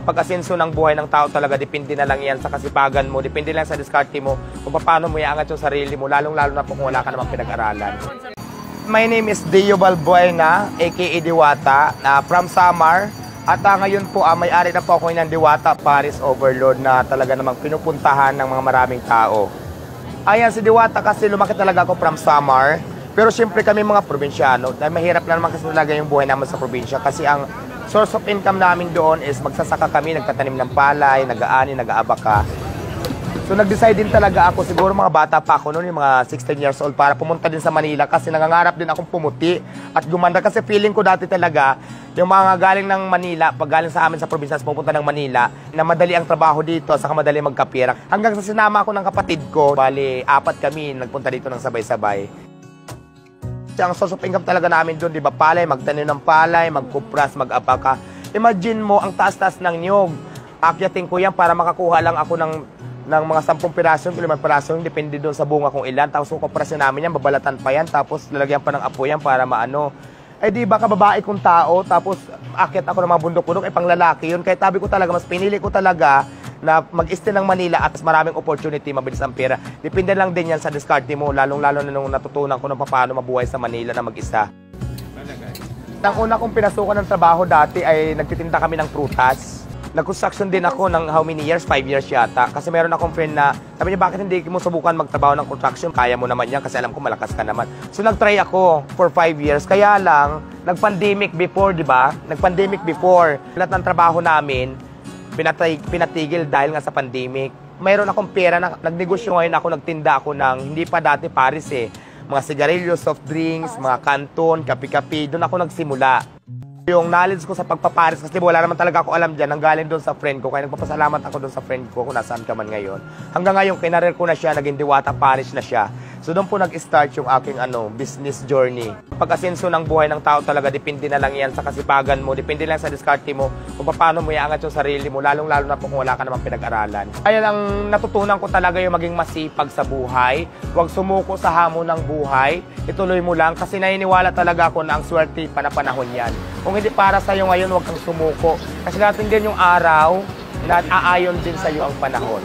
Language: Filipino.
pag-asenso ng buhay ng tao talaga, depende na lang yan sa kasipagan mo, depende lang sa diskarte mo, kung paano mo iangat yung sarili mo, lalong-lalo na kung wala ka namang pinag-aralan. My name is Dio Balbuena, aka Diwata, na from Samar. At ngayon po, may-ari na po ako ng Diwata Paris Overload na talaga namang pinupuntahan ng mga maraming tao. Ayan, si Diwata kasi lumaki talaga ako from Samar. Pero siyempre kami mga probinsyano, mahirap na naman kasi talaga yung buhay naman sa probinsya kasi ang source of income namin doon is magsasaka kami, nagtatanim ng palay, nag-aani, nag-aabaka. So nag-decide din talaga ako, siguro mga bata pa ako noon, yung mga 16 years old, para pumunta din sa Manila kasi nangangarap din akong pumuti at gumanda kasi feeling ko dati talaga, yung mga galing ng Manila, pag galing sa amin sa probinsya, pupunta ng Manila, na madali ang trabaho dito, saka madali magkapira. Hanggang sa sinama ako ng kapatid ko, bali, 4 kami nagpunta dito ng sabay-sabay. Ang source of income talaga namin doon, di ba? Palay, magtanim ng palay, magkupras, mag-abaka. Imagine mo, ang taas-taas ng niyog. Akyatin ko yan para makakuha lang ako ng mga 10 piraso, 5 piraso, depende doon sa bunga kung ilan. Tapos kung kuprasin namin yan, babalatan pa yan, tapos lalagyan pa ng apo yan para maano. Eh di ba kababae kong tao, tapos akyat ako ng mga bundok-bundok, pang lalaki yun. Kaya tabi ko talaga, mas pinili ko talaga na mag-stay ng Manila at maraming opportunity, mabilis ang pera. Depende lang din yan sa diskarte mo, lalong-lalo na nung natutunan ko na paano mabuhay sa Manila na mag-isa. Ang una kong pinasukan ng trabaho dati ay nagtitinda kami ng prutas. Nag-construction din ako ng how many years? 5 years yata. Kasi meron akong friend na sabi niya, bakit hindi mo subukan magtrabaho ng construction? Kaya mo naman yan kasi alam ko malakas ka naman. So nag-try ako for 5 years. Kaya lang, nag-pandemic before, di ba? Nag-pandemic before. Lahat ng trabaho namin, pinatigil dahil nga sa pandemic. Mayroon akong pera na nagnegosyo ngayon ako, nagtinda ako ng hindi pa dati Paris mga sigarilyo, soft drinks, mga kanton, kapi-kapi, doon ako nagsimula. Yung knowledge ko sa pagpaparis, kasi wala naman talaga ako alam dyan, nanggaling doon sa friend ko, kaya nagpapasalamat ako doon sa friend ko kung nasaan ka man ngayon. Hanggang ngayon, kinarir ko na siya, naging Diwata Paris na siya. So doon po nag-start yung aking business journey. Pag-asenso ng buhay ng tao talaga, depende na lang yan sa kasipagan mo, depende lang sa diskarte mo, kung paano mo iangat yung sarili mo, lalong-lalo na kung wala ka namang pinag-aralan. Kaya lang natutunan ko talaga yung maging masipag sa buhay, huwag sumuko sa hamon ng buhay, ituloy mo lang kasi naniniwala talaga ako na ang swerte pa na panahon yan. Kung hindi para sa'yo ngayon, huwag kang sumuko kasi natin din yung araw na aayon din sa'yo ang panahon.